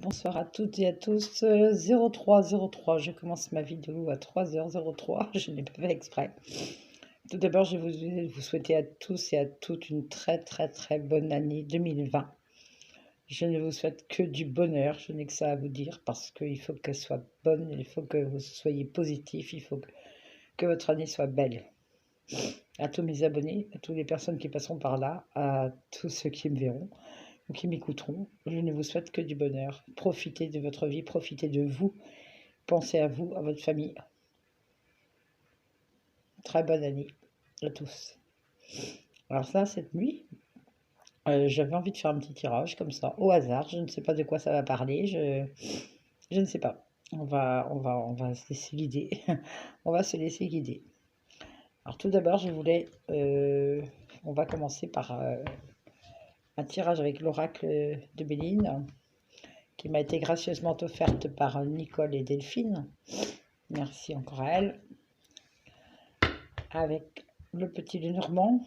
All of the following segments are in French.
Bonsoir à toutes et à tous. 03 je commence ma vidéo à 3h03. Je n'ai pas fait exprès. Tout d'abord, je vais vous souhaiter à tous et à toutes une très bonne année 2020. Je ne vous souhaite que du bonheur. Je n'ai que ça à vous dire parce qu'il faut qu'elle soit bonne. Il faut que vous soyez positif. Il faut que votre année soit belle. À tous mes abonnés, à toutes les personnes qui passeront par là, à tous ceux qui me verront, qui m'écouteront, je ne vous souhaite que du bonheur. Profitez de votre vie, profitez de vous, pensez à vous, à votre famille. Très bonne année à tous. Alors ça, cette nuit, j'avais envie de faire un petit tirage comme ça, au hasard. Je ne sais pas de quoi ça va parler, je ne sais pas. On va se laisser guider. On va se laisser guider. Alors tout d'abord, on va commencer par un tirage avec l'oracle de Béline, qui m'a été gracieusement offerte par Nicole et Delphine. Merci encore à elle. Avec le petit Lenormand.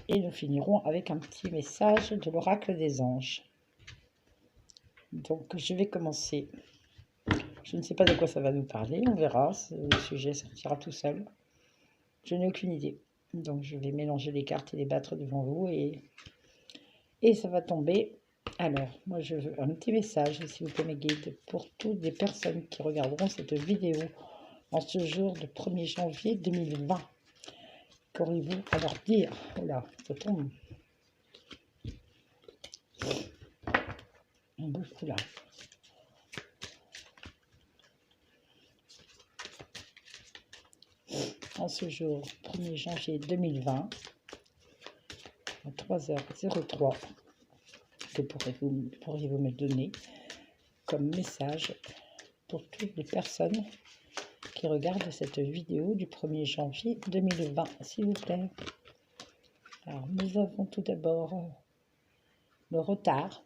Et nous finirons avec un petit message de l'oracle des anges. Donc je vais commencer. Je ne sais pas de quoi ça va nous parler, on verra. Le sujet sortira tout seul. Je n'ai aucune idée. Donc je vais mélanger les cartes et les battre devant vous et ça va tomber. Alors, moi je veux un petit message, s'il vous plaît mes guides, pour toutes les personnes qui regarderont cette vidéo en ce jour de 1er janvier 2020. Qu'auriez-vous à leur dire? Oh là, ça tombe. Un beau coup là. En ce jour 1er janvier 2020, à 3h03, que pourriez-vous me donner comme message pour toutes les personnes qui regardent cette vidéo du 1er janvier 2020, s'il vous plaît? Alors, nous avons tout d'abord le retard.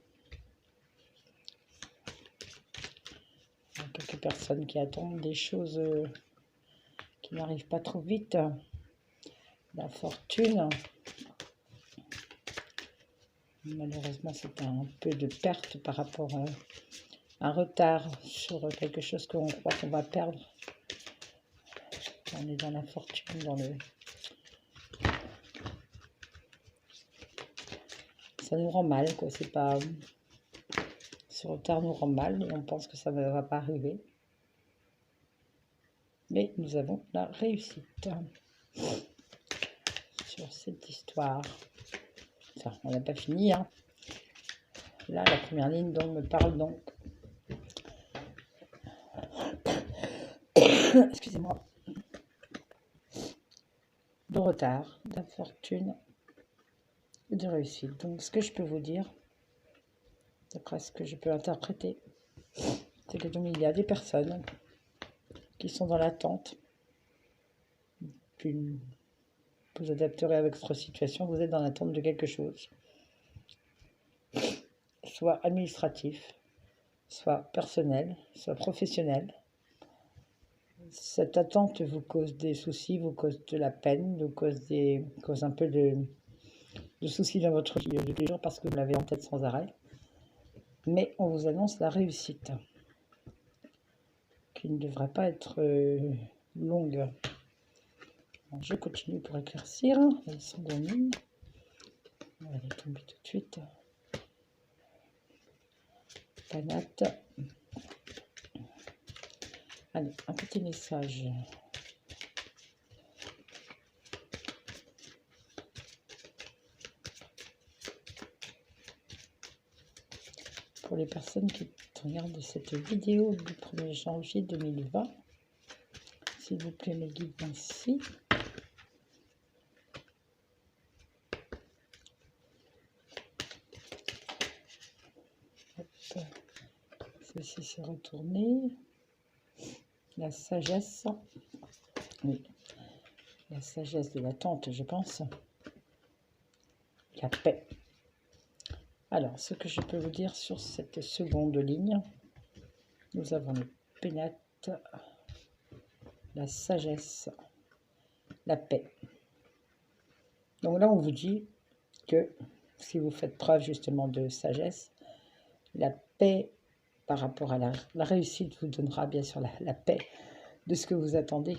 Quelques personnes qui attendent des choses qui n'arrivent pas trop vite. La fortune. Malheureusement, c'est un peu de perte par rapport à un retard sur quelque chose qu'on croit qu'on va perdre. On est dans la fortune, ça nous rend mal, quoi. C'est pas... Ce retard nous rend mal et on pense que ça ne va pas arriver. Mais nous avons la réussite sur cette histoire. Ça, on n'a pas fini, hein. Là, la première ligne dont me parle donc... Excusez-moi. De retard, d'infortune et de réussite. Donc, ce que je peux vous dire, d'après ce que je peux interpréter, c'est que donc il y a des personnes qui sont dans l'attente. Puis vous adapterez avec votre situation, vous êtes dans l'attente de quelque chose, soit administratif, soit personnel, soit professionnel. Cette attente vous cause des soucis, vous cause de la peine, vous cause un peu de soucis dans votre vie de tous les jours parce que vous l'avez en tête sans arrêt. Mais on vous annonce la réussite, qui ne devrait pas être longue. Alors, je continue pour éclaircir. Elles sont dormies. On va les tomber tout de suite. Panate. Allez, un petit message. Pour les personnes qui regardent cette vidéo du 1er janvier 2020, s'il vous plaît, mes guides, ainsi. Ceci s'est retourné. La sagesse. Oui. La sagesse de l'attente, je pense. La paix. Alors, ce que je peux vous dire sur cette seconde ligne, nous avons le pénate, la sagesse, la paix. Donc là, on vous dit que si vous faites preuve justement de sagesse, la paix par rapport à la réussite vous donnera bien sûr la paix de ce que vous attendez.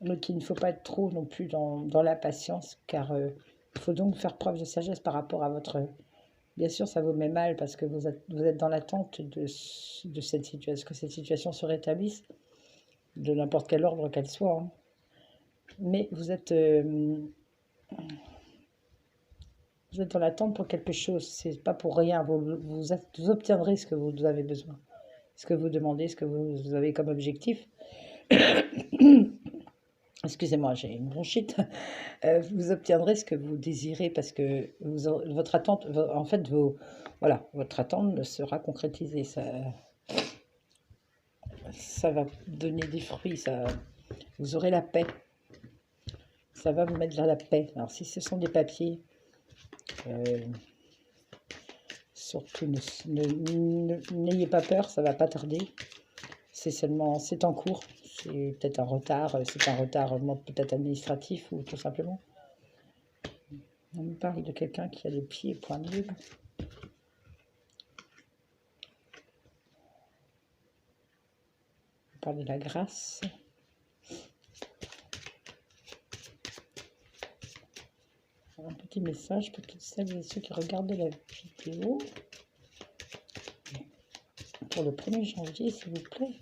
Donc il ne faut pas être trop non plus dans la patience, car il faut donc faire preuve de sagesse par rapport à votre... Bien sûr, ça vous met mal parce que vous êtes dans l'attente de cette situation, que cette situation se rétablisse, de n'importe quel ordre qu'elle soit. Hein. Mais vous êtes dans l'attente pour quelque chose, c'est pas pour rien. Vous obtiendrez ce que vous avez besoin, ce que vous demandez, ce que vous avez comme objectif. Excusez-moi, j'ai une bronchite. Vous obtiendrez ce que vous désirez parce que votre attente, en fait, voilà, votre attente sera concrétisée. Ça va donner des fruits, vous aurez la paix. Ça va vous mettre dans la paix. Alors, si ce sont des papiers, surtout n'ayez pas peur, ça va pas tarder. C'est en cours. C'est peut-être un retard, peut-être administratif ou tout simplement. On me parle de quelqu'un qui a les pieds et poings libres. On parle de la grâce. Un petit message pour toutes celles et ceux qui regardent la vidéo. Pour le 1er janvier, s'il vous plaît.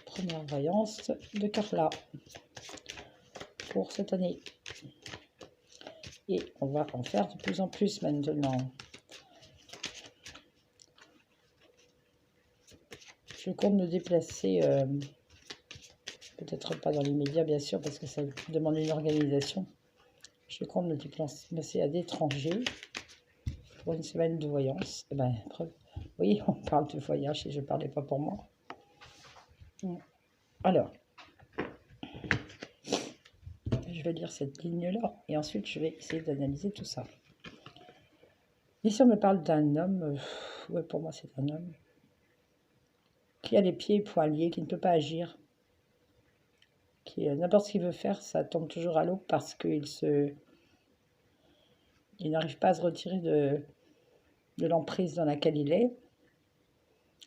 Première voyance de Carla pour cette année. Et on va en faire de plus en plus maintenant. Je compte me déplacer, peut-être pas dans l'immédiat bien sûr, parce que ça demande une organisation. Je compte me déplacer à l'étranger pour une semaine de voyance. Et ben, oui, on parle de voyage et je ne parlais pas pour moi. Alors, je vais lire cette ligne-là et ensuite je vais essayer d'analyser tout ça. Ici, on me parle d'un homme, ouais, pour moi c'est un homme, qui a les pieds et poings liés, qui ne peut pas agir, qui n'importe ce qu'il veut faire, ça tombe toujours à l'eau parce qu'il n'arrive pas à se retirer de l'emprise dans laquelle il est.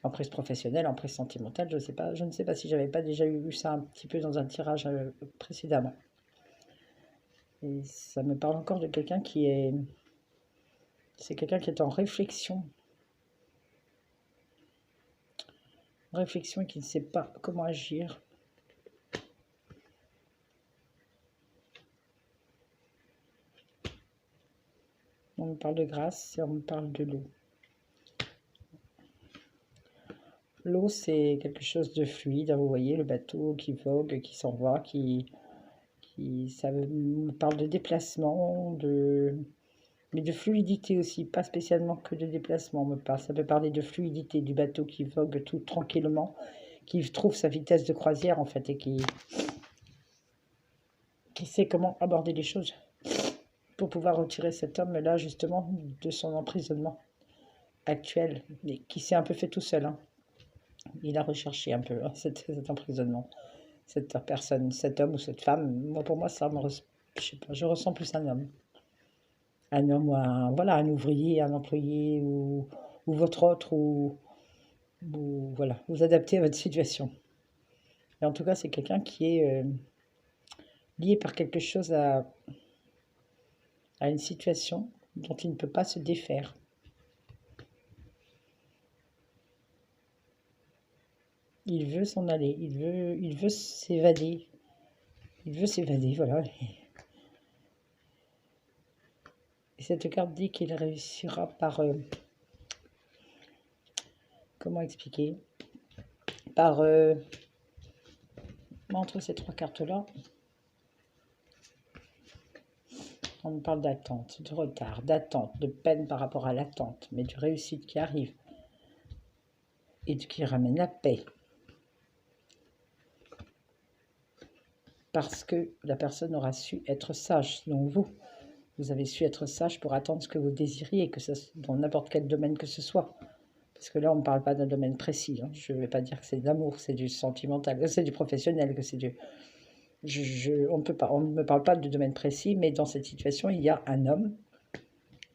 Emprise professionnelle, emprise sentimentale, je ne sais pas si j'avais pas déjà eu ça un petit peu dans un tirage précédemment. Et ça me parle encore de quelqu'un c'est quelqu'un qui est en réflexion. Réflexion et qui ne sait pas comment agir. On me parle de grâce et on me parle de l'eau. L'eau, c'est quelque chose de fluide, vous voyez, le bateau qui vogue, qui s'envoie, ça me parle de déplacement, mais de fluidité aussi, pas spécialement que de déplacement, ça peut parler de fluidité du bateau qui vogue tout tranquillement, qui trouve sa vitesse de croisière en fait, et qui sait comment aborder les choses pour pouvoir retirer cet homme-là justement de son emprisonnement actuel, mais qui s'est un peu fait tout seul, hein. Il a recherché un peu cet emprisonnement, cette personne, cet homme ou cette femme. Moi, pour moi, je sais pas, je ressens plus un homme. Un homme ou un ouvrier, un employé ou votre autre, ou voilà, vous adaptez à votre situation. Et en tout cas, c'est quelqu'un qui est lié par quelque chose à une situation dont il ne peut pas se défaire. Il veut s'en aller, il veut s'évader. Il veut s'évader, voilà. Et cette carte dit qu'il réussira par... comment expliquer? Par... entre ces trois cartes-là, on me parle d'attente, de retard, d'attente, de peine par rapport à l'attente, mais de réussite qui arrive et qui ramène la paix. Parce que la personne aura su être sage, donc vous avez su être sage pour attendre ce que vous désiriez, que ce soit dans n'importe quel domaine que ce soit. Parce que là, on ne parle pas d'un domaine précis. Hein. Je ne vais pas dire que c'est de l'amour, c'est du sentimental, que c'est du professionnel, que c'est du... on ne me parle pas de domaine précis, mais dans cette situation, il y a un homme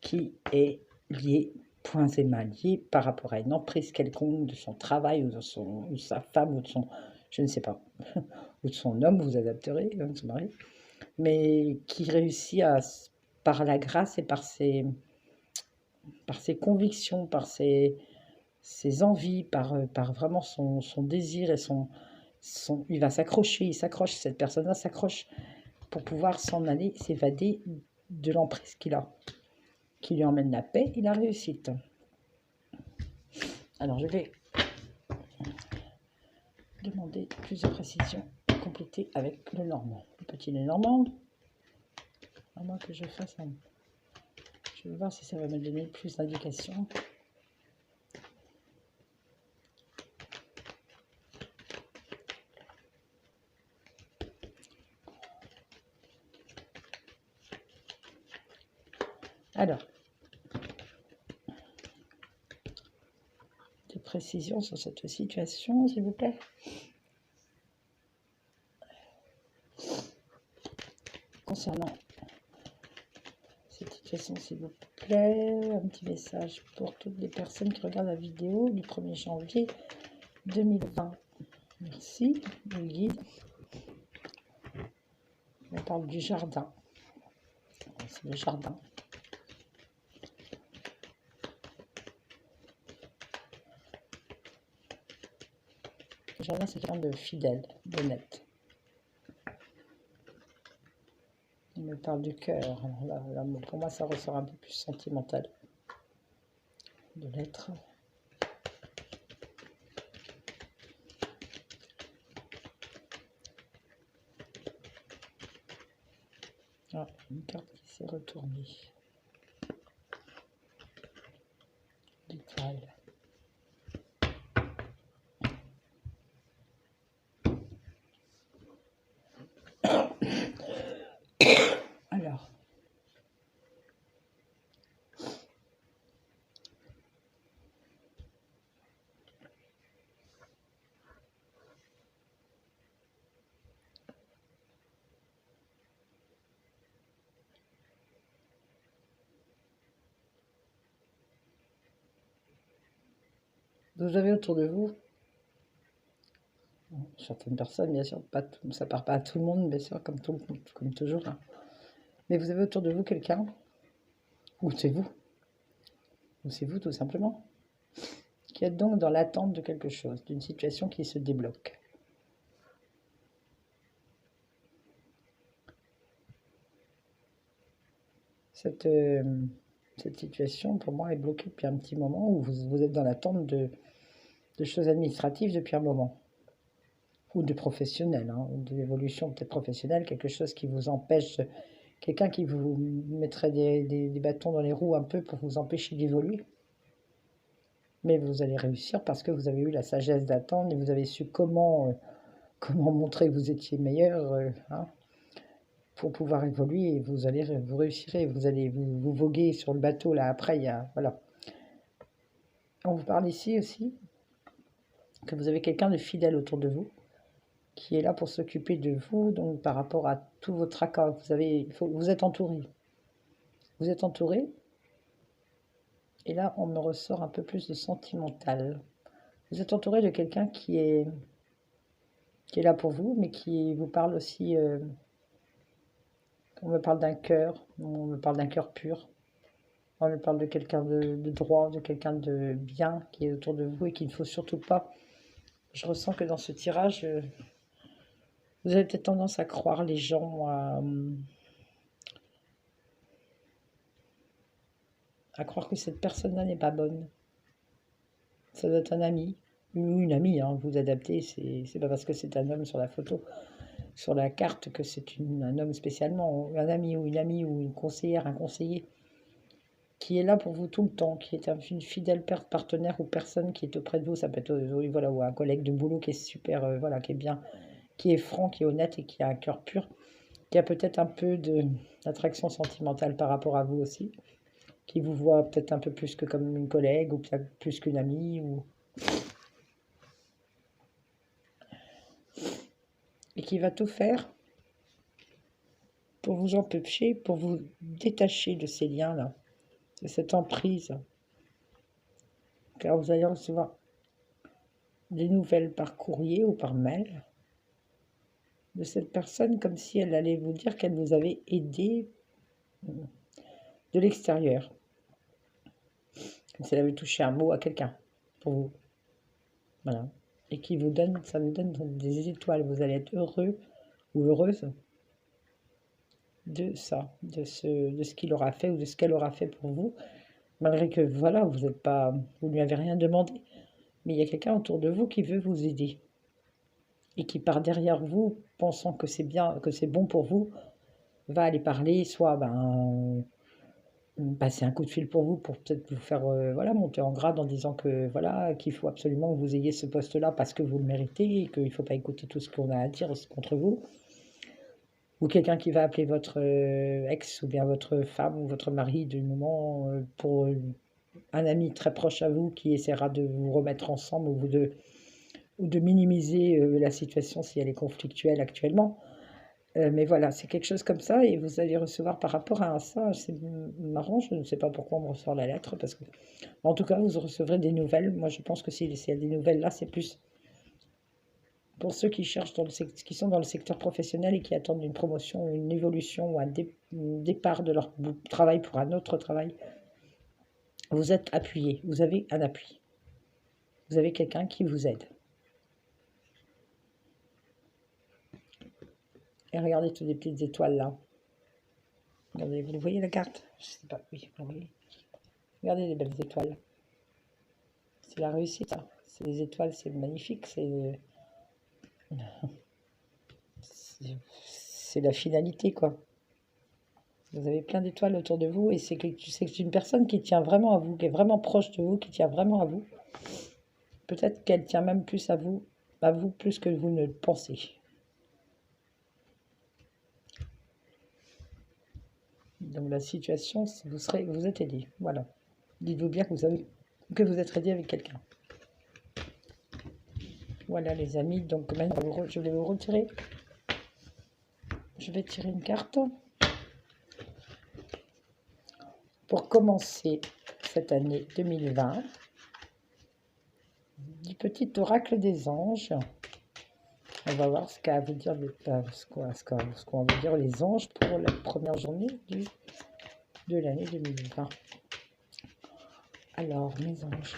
qui est lié points émaillés par rapport à une emprise quelconque de son travail ou de sa femme ou de son, je ne sais pas, ou de son homme, vous adapterez, de son mari, mais qui réussit par la grâce et par ses convictions, par ses envies, par vraiment son désir et il va s'accrocher, il s'accroche, cette personne-là s'accroche pour pouvoir s'en aller, s'évader de l'emprise qu'il a, qui lui emmène la paix et la réussite. Alors je vais demander plus de précision, compléter avec le normand. Le petit Lenormand, à moins que je fasse un... Je vais voir si ça va me donner plus d'indications. Alors, des précisions sur cette situation, s'il vous plaît. Concernant cette situation, s'il vous plaît, un petit message pour toutes les personnes qui regardent la vidéo du 1er janvier 2020. Merci, le guide. On parle du jardin. C'est le jardin. Le jardin, c'est quelqu'un de fidèle, d'honnête. Il me parle du cœur. Là, pour moi, ça ressort un peu plus sentimental de l'être. Ah, une carte qui s'est retournée. L'étoile. Alors. Vous avez autour de vous certaines personnes, bien sûr, pas tout, ça part pas à tout le monde, bien sûr, comme toujours. Hein. Mais vous avez autour de vous quelqu'un, ou c'est vous tout simplement, qui est donc dans l'attente de quelque chose, d'une situation qui se débloque. Cette situation, pour moi, est bloquée depuis un petit moment, où vous êtes dans l'attente de choses administratives depuis un moment, ou de professionnel, hein, ou de l'évolution peut-être professionnelle, quelque chose qui vous empêche, quelqu'un qui vous mettrait des bâtons dans les roues un peu pour vous empêcher d'évoluer. Mais vous allez réussir parce que vous avez eu la sagesse d'attendre et vous avez su comment montrer que vous étiez meilleur hein, pour pouvoir évoluer, et vous réussirez, vous allez vous voguer sur le bateau là après, voilà. On vous parle ici aussi que vous avez quelqu'un de fidèle autour de vous qui est là pour s'occuper de vous, donc par rapport à tout votre tracas, vous êtes entouré. Vous êtes entouré, et là on me ressort un peu plus de sentimental. Vous êtes entouré de quelqu'un qui est là pour vous, mais qui vous parle aussi, on me parle d'un cœur, on me parle d'un cœur pur, on me parle de quelqu'un de droit, de quelqu'un de bien qui est autour de vous et qu'il ne faut surtout pas. Je ressens que dans ce tirage, vous avez peut-être tendance à croire les gens, à croire que cette personne-là n'est pas bonne. Ça doit être un ami, ou une amie, hein, vous adaptez, c'est pas parce que c'est un homme sur la photo, sur la carte, que c'est un homme spécialement, un ami ou une conseillère, un conseiller, qui est là pour vous tout le temps, qui est une fidèle partenaire ou personne qui est auprès de vous, ça peut être voilà, ou un collègue de boulot qui est super, voilà, qui est bien, qui est franc, qui est honnête et qui a un cœur pur, qui a peut-être un peu d'attraction sentimentale par rapport à vous aussi, qui vous voit peut-être un peu plus que comme une collègue ou peut-être plus qu'une amie, et qui va tout faire pour vous empêcher, pour vous détacher de ces liens-là, de cette emprise. car vous allez recevoir des nouvelles par courrier ou par mail de cette personne, comme si elle allait vous dire qu'elle vous avait aidé de l'extérieur, comme si elle avait touché un mot à quelqu'un pour vous. Voilà. Et qui vous donne, ça vous donne des étoiles. Vous allez être heureux ou heureuse de ça, de ce qu'il aura fait ou de ce qu'elle aura fait pour vous, malgré que voilà, vous lui avez rien demandé, mais il y a quelqu'un autour de vous qui veut vous aider et qui part derrière vous, pensant que c'est bien, que c'est bon pour vous, va aller parler, soit passer un coup de fil pour vous, pour peut-être vous faire voilà, monter en grade en disant que voilà, qu'il faut absolument que vous ayez ce poste-là parce que vous le méritez et qu'il ne faut pas écouter tout ce qu'on a à dire contre vous. Ou quelqu'un qui va appeler votre ex ou bien votre femme ou votre mari du moment pour un ami très proche à vous qui essaiera de vous remettre ensemble ou de minimiser la situation si elle est conflictuelle actuellement. Mais voilà, c'est quelque chose comme ça et vous allez recevoir par rapport à ça, c'est marrant, je ne sais pas pourquoi on me ressort la lettre, parce que en tout cas, vous recevrez des nouvelles. Moi, je pense que s'il y a des nouvelles là, c'est plus pour ceux qui cherchent qui sont dans le secteur professionnel et qui attendent une promotion, une évolution ou un départ de leur travail pour un autre travail. Vous êtes appuyé, vous avez un appui. Vous avez quelqu'un qui vous aide. Et regardez toutes les petites étoiles là. Regardez, vous voyez la carte? Je sais pas, oui, vous voyez. Regardez les belles étoiles. C'est la réussite, ça. C'est les étoiles, c'est magnifique, c'est la finalité, quoi. Vous avez plein d'étoiles autour de vous et c'est une personne qui tient vraiment à vous, qui est vraiment proche de vous, qui tient vraiment à vous. Peut-être qu'elle tient même plus à vous plus que vous ne le pensez. Donc la situation, vous êtes aidé. Voilà. Dites-vous bien que vous êtes aidé avec quelqu'un. Voilà les amis. Donc maintenant, je vais vous retirer. Je vais tirer une carte pour commencer cette année 2020. Du petit oracle des anges. On va voir ce qu'a à vous dire ce qu'on va vous dire les anges pour la première journée de l'année 2020. Alors, mes anges.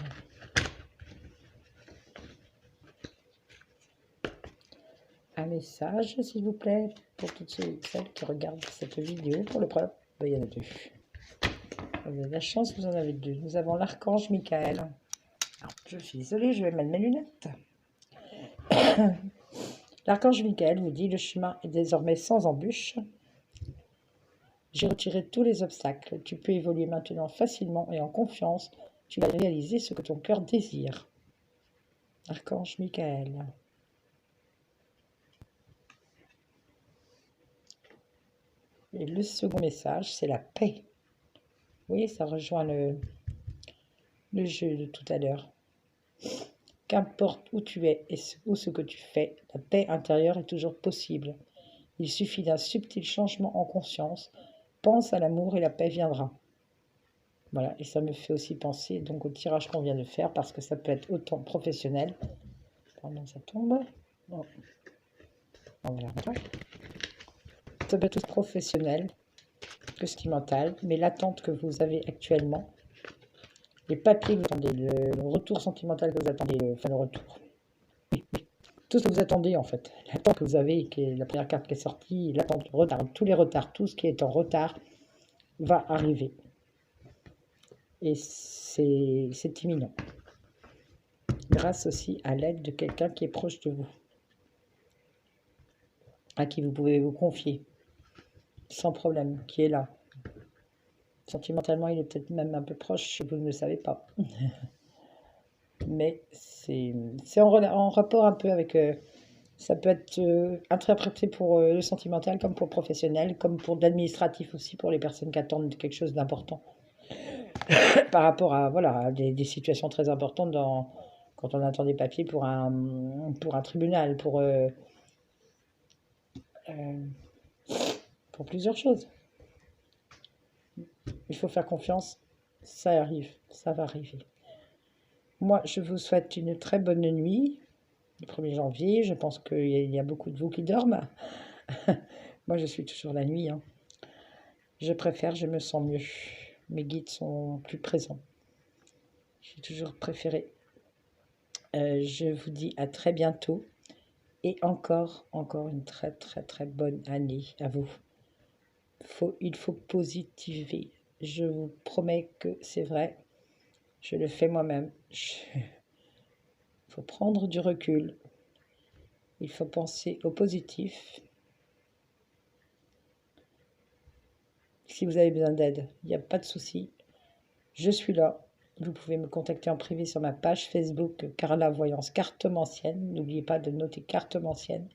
Un message, s'il vous plaît, pour toutes celles qui regardent cette vidéo. Pour le premier, il y en a deux. Vous avez de la chance, vous en avez deux. Nous avons l'archange Michael. Alors, je suis désolée, je vais mettre mes lunettes. L'archange Michael vous dit: le chemin est désormais sans embûches. J'ai retiré tous les obstacles. Tu peux évoluer maintenant facilement et en confiance. Tu vas réaliser ce que ton cœur désire. Archange Michael. Et le second message, c'est la paix. Vous voyez, ça rejoint le jeu de tout à l'heure. Qu'importe où tu es ou ce que tu fais, la paix intérieure est toujours possible. Il suffit d'un subtil changement en conscience. Pense à l'amour et la paix viendra. Voilà, et ça me fait aussi penser donc au tirage qu'on vient de faire, parce que ça peut être autant professionnel. Pardon, ça tombe. Bon. Voilà. Ça peut être aussi professionnel que sentimental, mais l'attente que vous avez actuellement, les papiers que vous attendez, le retour sentimental que vous attendez, enfin le retour. Oui, oui. Tout ce que vous attendez en fait, l'attente que vous avez, qui est la première carte qui est sortie, l'attente, le retard, tous les retards, tout ce qui est en retard va arriver. Et c'est imminent. Grâce aussi à l'aide de quelqu'un qui est proche de vous, à qui vous pouvez vous confier, sans problème, qui est là. Sentimentalement, il est peut-être même un peu proche, vous ne le savez pas. Mais c'est en rapport un peu avec... ça peut être interprété pour le sentimental, comme pour le professionnel, comme pour l'administratif aussi, pour les personnes qui attendent quelque chose d'important. Par rapport à, voilà, à des situations très importantes quand on attend des papiers pour un tribunal, pour plusieurs choses. Il faut faire confiance, ça arrive, ça va arriver. Moi, je vous souhaite une très bonne nuit, le 1er janvier. Je pense qu'il y a beaucoup de vous qui dorment. Moi, je suis toujours la nuit, hein. Je préfère, je me sens mieux. Mes guides sont plus présents. J'ai toujours préféré. Je vous dis à très bientôt. Et encore une très bonne année à vous. Il faut positiver. Je vous promets que c'est vrai. Je le fais moi-même. Il faut prendre du recul. Il faut penser au positif. Si vous avez besoin d'aide, il n'y a pas de souci. Je suis là. Vous pouvez me contacter en privé sur ma page Facebook Carla Voyance Cartomancienne. N'oubliez pas de noter Cartomancienne.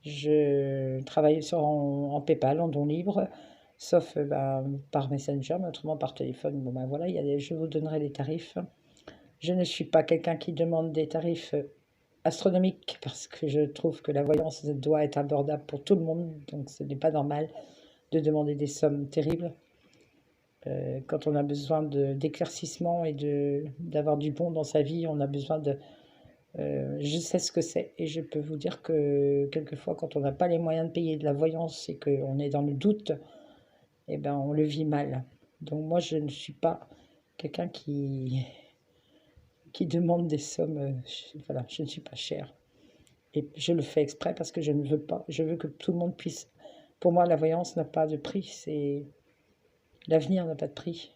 Je travaille en PayPal, en don libre, sauf par Messenger, mais autrement par téléphone. Bon ben voilà, je vous donnerai les tarifs. Je ne suis pas quelqu'un qui demande des tarifs astronomiques parce que je trouve que la voyance doit être abordable pour tout le monde, donc ce n'est pas normal de demander des sommes terribles. Quand on a besoin d'éclaircissement et d'avoir du bon dans sa vie, on a besoin de... je sais ce que c'est et je peux vous dire que quelquefois quand on n'a pas les moyens de payer de la voyance et qu'on est dans le doute, eh ben on le vit mal. Donc moi je ne suis pas quelqu'un qui demande des sommes, voilà, je ne suis pas chère. Et je le fais exprès parce que je ne veux pas, je veux que tout le monde puisse... Pour moi la voyance n'a pas de prix, c'est... L'avenir n'a pas de prix.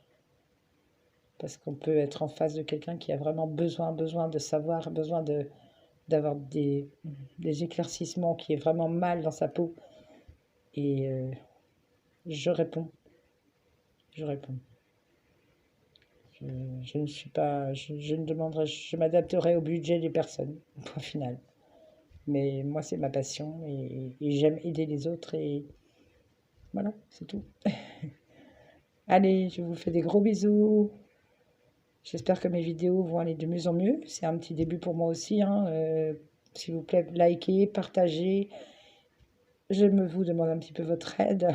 Parce qu'on peut être en face de quelqu'un qui a vraiment besoin de savoir, besoin d'avoir des éclaircissements, qui est vraiment mal dans sa peau. Et je réponds. Je ne suis pas... Je ne demanderai... Je m'adapterai au budget des personnes, point final. Mais moi, c'est ma passion et j'aime aider les autres et voilà, c'est tout. Allez, je vous fais des gros bisous. J'espère que mes vidéos vont aller de mieux en mieux. C'est un petit début pour moi aussi, hein. S'il vous plaît, likez, partagez. Je vous demande un petit peu votre aide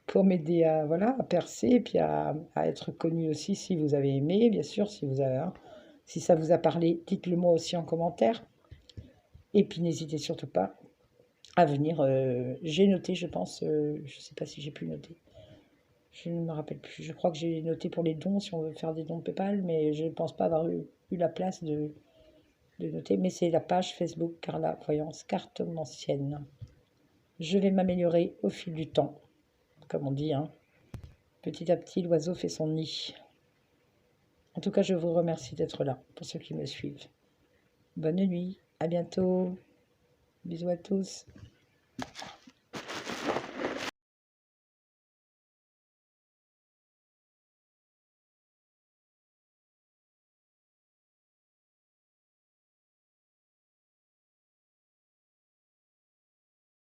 pour m'aider à, voilà, à percer et puis à être connu aussi si vous avez aimé, bien sûr, si ça vous a parlé, dites-le moi aussi en commentaire. Et puis n'hésitez surtout pas à venir. J'ai noté, je pense, je ne sais pas si j'ai pu noter. Je ne me rappelle plus. Je crois que j'ai noté pour les dons, si on veut faire des dons PayPal, mais je ne pense pas avoir eu la place de noter. Mais c'est la page Facebook Carla Voyance Cartomancienne. Je vais m'améliorer au fil du temps, comme on dit, hein. Petit à petit, l'oiseau fait son nid. En tout cas, je vous remercie d'être là, pour ceux qui me suivent. Bonne nuit, à bientôt. Bisous à tous.